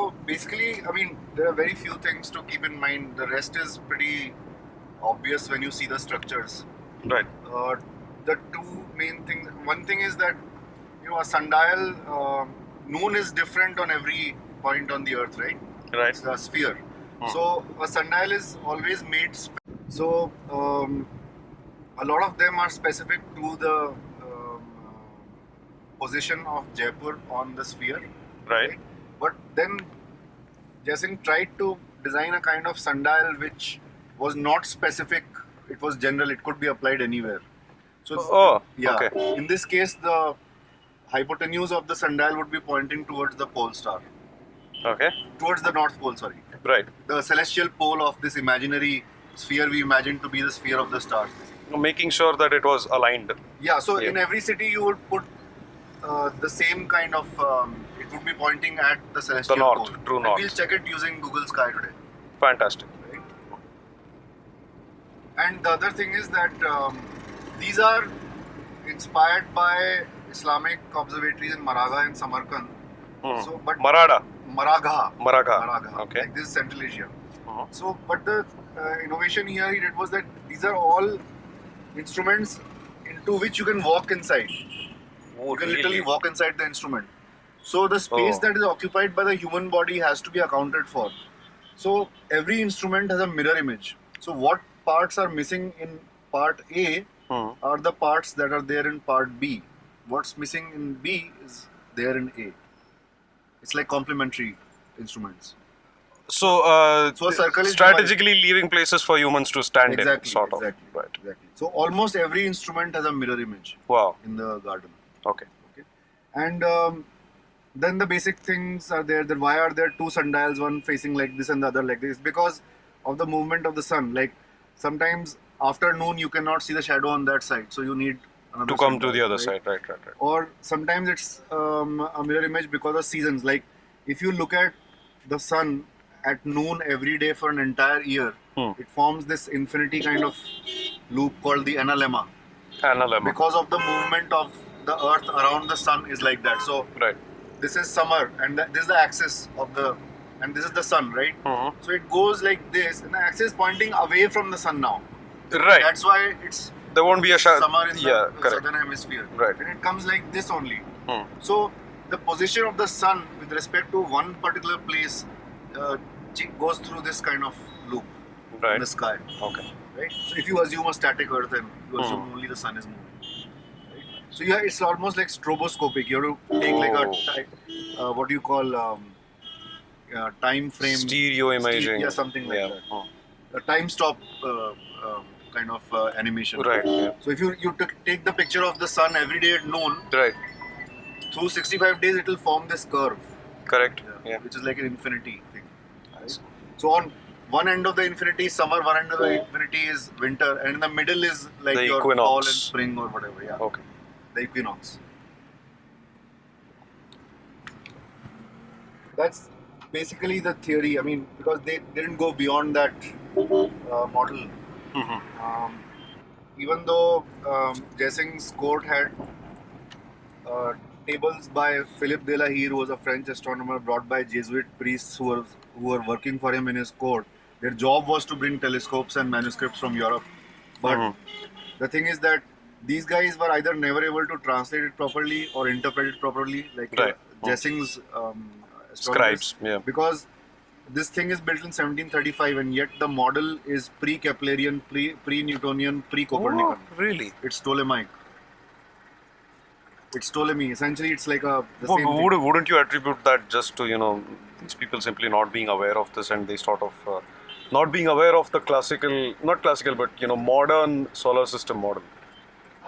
So basically, I mean, there are very few things to keep in mind. The rest is pretty obvious when you see the structures. Right. The two main things. One thing is that a sundial, noon is different on every point on the earth, right? Right. It's a sphere. So a sundial is always made. So a lot of them are specific to the position of Jaipur on the sphere. Right. But then Jaising tried to design a kind of sundial which was not specific. It was general. It could be applied anywhere. So okay. In this case, the hypotenuse of the sundial would be pointing towards the pole star. Okay. Towards the North Pole, sorry. Right. The celestial pole of this imaginary sphere we imagine to be the sphere of the stars. Making sure that it was aligned. Yeah, so in every city you would put the same kind of, it would be pointing at the celestial north, pole. true north. We'll check it using Google Sky today. Fantastic. Right? And the other thing is that these are inspired by Islamic observatories in Maragha and Samarkand. So, but Maragha. Okay. Like this is Central Asia. So, but the innovation here he did was that these are all instruments into which you can walk inside. You can literally walk inside the instrument. So the space that is occupied by the human body has to be accounted for. So every instrument has a mirror image. So what parts are missing in part A are the parts that are there in part B. What's missing in B is there in A. It's like complementary instruments. So a circle is strategically leaving places for humans to stand in, sort of. Exactly. Right. Exactly. So almost every instrument has a mirror image. Wow. In the garden. Okay. And then the basic things are there. That why are there two sundials, one facing like this and the other like this? Because of the movement of the sun. Like sometimes after noon you cannot see the shadow on that side, so you need another to come sundial, to the other side. Right. Or sometimes it's a mirror image because of seasons. Like if you look at the sun at noon every day for an entire year, it forms this infinity kind of loop called the analemma. Because of the movement of the earth around the sun is like that. So this is summer and this is the axis of the, and this is the sun, right? So it goes like this and the axis is pointing away from the sun now. Right. That's why it's there won't be a summer in the southern hemisphere. Right. And it comes like this only. So the position of the sun with respect to one particular place goes through this kind of loop in the sky. Okay. Right? So if you assume a static earth and you assume only the sun is moving. So yeah, it's almost like stroboscopic. You have to take like a what do you call time frame? Stereo imaging. Yeah, something like that. A time stop kind of animation. Right. Yeah. So if you take the picture of the sun every day at noon, through 65 days it will form this curve. Correct. Yeah. Which is like an infinity thing. Right? So on one end of the infinity is summer, one end of the infinity is winter, and in the middle is like the your equinox. fall and spring or whatever. Yeah. Okay. The equinox. That's basically the theory. I mean, because they didn't go beyond that model. Even though Jaising's court had tables by Philippe de la Hire, who was a French astronomer brought by Jesuit priests who were working for him in his court. Their job was to bring telescopes and manuscripts from Europe. But the thing is that these guys were either never able to translate it properly or interpret it properly, like Jaising's scribes. Yeah. Because this thing is built in 1735 and yet the model is pre-Keplerian, pre-Newtonian, pre-Copernican. Oh, really? It's Ptolemaic. It's Ptolemy. Essentially, it's like the same thing. Wouldn't you attribute that just to, these people simply not being aware of this and they sort of not being aware of the not classical, but modern solar system model?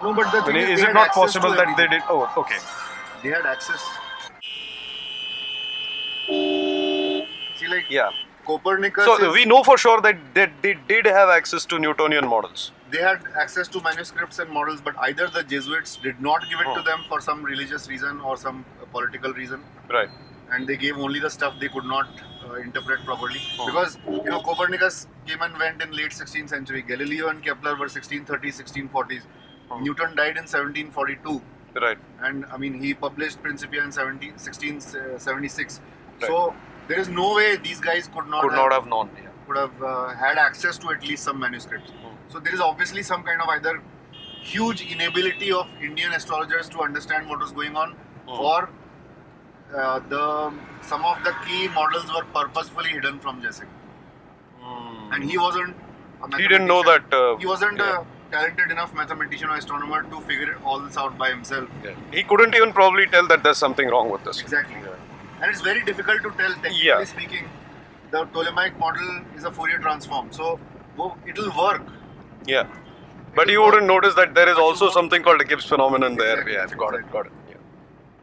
No, but the thing is it not possible that they did? Oh, okay. They had access. See, like Copernicus. So we know for sure that they did have access to Newtonian models. They had access to manuscripts and models, but either the Jesuits did not give it to them for some religious reason or some political reason. Right. And they gave only the stuff they could not interpret properly. Because, Copernicus came and went in late 16th century. Galileo and Kepler were 1630s, 1640s. Newton died in 1742. Right. And, he published Principia in 1676. Right. So, there is no way these guys could not have known. Yeah. would have had access to at least some manuscripts. So there is obviously some kind of either huge inability of Indian astrologers to understand what was going on, or some of the key models were purposefully hidden from Jay Singh. And he wasn't a He didn't know that. he wasn't a talented enough mathematician or astronomer to figure all this out by himself. Yeah. He couldn't even probably tell that there's something wrong with this. Exactly. Yeah. And it's very difficult to tell, technically speaking. The Ptolemaic model is a Fourier transform, so it'll work. Yeah. But you wouldn't notice that there is also something called a Gibbs phenomenon there. Exactly, Yeah, got it. Yeah.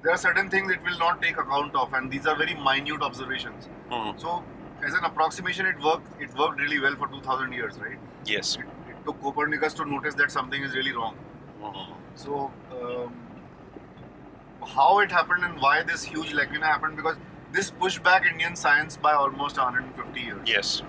There are certain things it will not take account of, and these are very minute observations. So, as an approximation, it worked. It worked really well for 2,000 years, right? Yes. It took Copernicus to notice that something is really wrong. So, how it happened and why this huge lacuna happened, because this pushed back Indian science by almost 150 years. Yes.